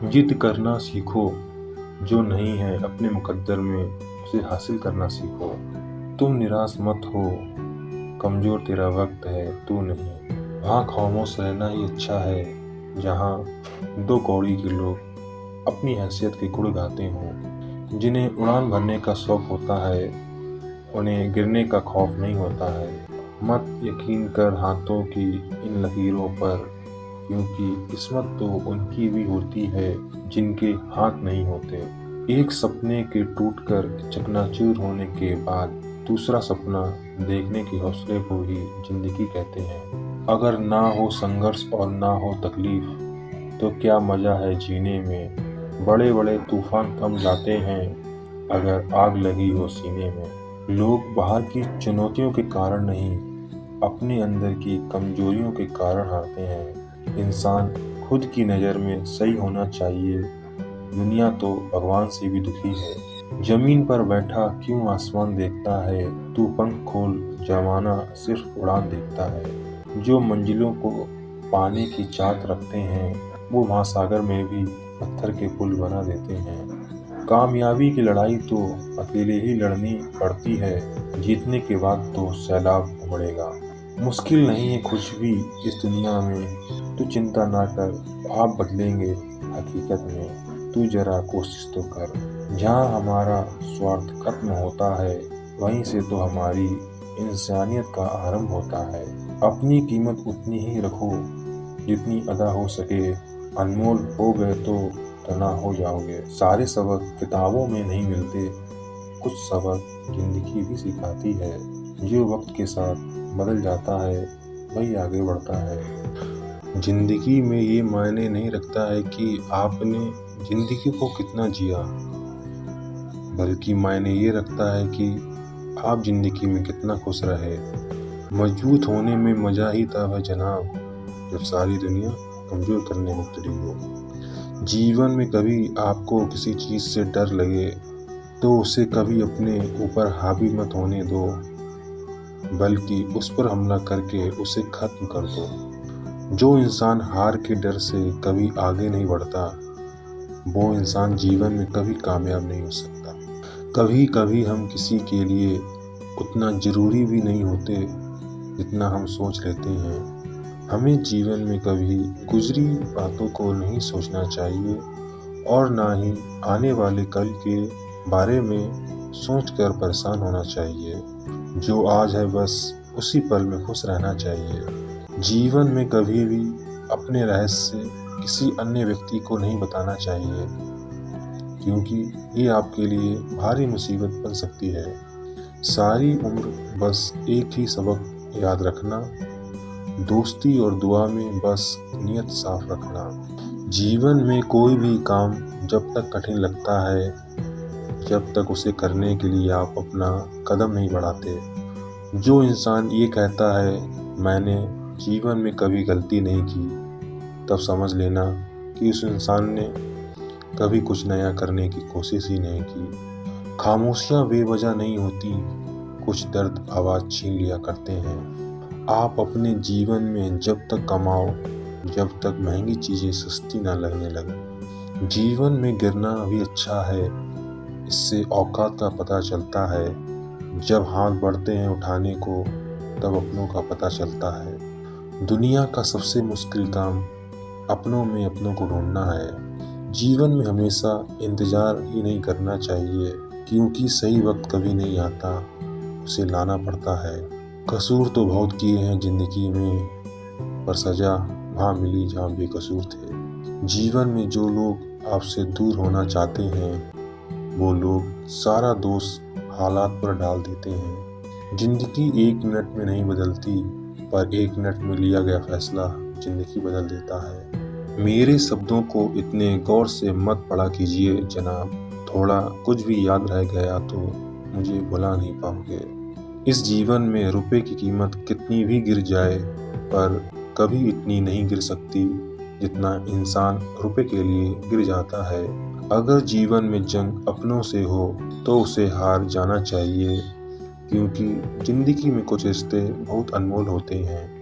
जिद करना सीखो, जो नहीं है अपने मुकद्दर में उसे हासिल करना सीखो। तुम निराश मत हो, कमज़ोर तेरा वक्त है तू नहीं। वहाँ खामोश रहना ही अच्छा है, जहाँ दो कौड़ी के लोग अपनी हैसियत के गुण गाते हों। जिन्हें उड़ान भरने का शौक़ होता है, उन्हें गिरने का खौफ नहीं होता है। मत यकीन कर हाथों की इन लकीरों पर, क्योंकि किस्मत तो उनकी भी होती है जिनके हाथ नहीं होते। एक सपने के टूटकर चकनाचूर होने के बाद दूसरा सपना देखने के हौसले को ही जिंदगी कहते हैं। अगर ना हो संघर्ष और ना हो तकलीफ, तो क्या मजा है जीने में। बड़े बड़े तूफान थम जाते हैं अगर आग लगी हो सीने में। लोग बाहर की चुनौतियों के कारण नहीं, अपने अंदर की कमजोरियों के कारण हारते हैं। इंसान खुद की नज़र में सही होना चाहिए, दुनिया तो भगवान से भी दुखी है। जमीन पर बैठा क्यों आसमान देखता है, तू पंख खोल जमाना सिर्फ उड़ान देखता है। जो मंजिलों को पाने की चाहत रखते हैं, वो महासागर में भी पत्थर के पुल बना देते हैं। कामयाबी की लड़ाई तो अकेले ही लड़नी पड़ती है, जीतने के बाद तो सैलाब उमड़ेगा। मुश्किल नहीं है कुछ भी इस दुनिया में, तू चिंता ना कर, ख्वाब बदलेंगे हकीकत में। तू जरा कोशिश तो कर। जहाँ हमारा स्वार्थ खत्म होता है, वहीं से तो हमारी इंसानियत का आरंभ होता है। अपनी कीमत उतनी ही रखो जितनी अदा हो सके, अनमोल हो गए तो तना हो जाओगे। सारे सबक किताबों में नहीं मिलते, कुछ सबक जिंदगी भी सिखाती है। जो वक्त के साथ बदल जाता है वही आगे बढ़ता है। जिंदगी में ये मायने नहीं रखता है कि आपने जिंदगी को कितना जिया, बल्कि मायने ये रखता है कि आप जिंदगी में कितना खुश रहे। मजबूत होने में मजा ही तब है जनाब, जब सारी दुनिया कमजोर करने में तुली हो। जीवन में कभी आपको किसी चीज से डर लगे तो उसे कभी अपने ऊपर हावी मत होने दो, बल्कि उस पर हमला करके उसे खत्म कर दो। जो इंसान हार के डर से कभी आगे नहीं बढ़ता, वो इंसान जीवन में कभी कामयाब नहीं हो सकता। कभी कभी हम किसी के लिए उतना ज़रूरी भी नहीं होते जितना हम सोच लेते हैं। हमें जीवन में कभी गुजरी बातों को नहीं सोचना चाहिए, और ना ही आने वाले कल के बारे में सोचकर परेशान होना चाहिए। जो आज है बस उसी पल में खुश रहना चाहिए। जीवन में कभी भी अपने रहस्य किसी अन्य व्यक्ति को नहीं बताना चाहिए, क्योंकि ये आपके लिए भारी मुसीबत बन सकती है। सारी उम्र बस एक ही सबक याद रखना, दोस्ती और दुआ में बस नियत साफ रखना। जीवन में कोई भी काम जब तक कठिन लगता है, जब तक उसे करने के लिए आप अपना कदम नहीं बढ़ाते। जो इंसान ये कहता है मैंने जीवन में कभी गलती नहीं की, तब समझ लेना कि उस इंसान ने कभी कुछ नया करने की कोशिश ही नहीं की। खामोशियाँ बेवजह नहीं होती, कुछ दर्द आवाज़ छीन लिया करते हैं। आप अपने जीवन में जब तक कमाओ, जब तक महंगी चीज़ें सस्ती ना लगने लगे। जीवन में गिरना भी अच्छा है, इससे औकात का पता चलता है। जब हाथ बढ़ते हैं उठाने को, तब अपनों का पता चलता है। दुनिया का सबसे मुश्किल काम अपनों में अपनों को ढूंढना है। जीवन में हमेशा इंतज़ार ही नहीं करना चाहिए, क्योंकि सही वक्त कभी नहीं आता, उसे लाना पड़ता है। कसूर तो बहुत किए हैं ज़िंदगी में, पर सज़ा वहाँ मिली जहाँ बेकसूर थे। जीवन में जो लोग आपसे दूर होना चाहते हैं, वो लोग सारा दोष हालात पर डाल देते हैं। जिंदगी एक मिनट में नहीं बदलती, पर एक मिनट में लिया गया फैसला जिंदगी बदल देता है। मेरे शब्दों को इतने गौर से मत पढ़ा कीजिए जनाब, थोड़ा कुछ भी याद रह गया तो मुझे भुला नहीं पाओगे। इस जीवन में रुपए की कीमत कितनी भी गिर जाए, पर कभी इतनी नहीं गिर सकती जितना इंसान रुपए के लिए गिर जाता है। अगर जीवन में जंग अपनों से हो तो उसे हार जाना चाहिए, क्योंकि जिंदगी में कुछ रिश्ते बहुत अनमोल होते हैं।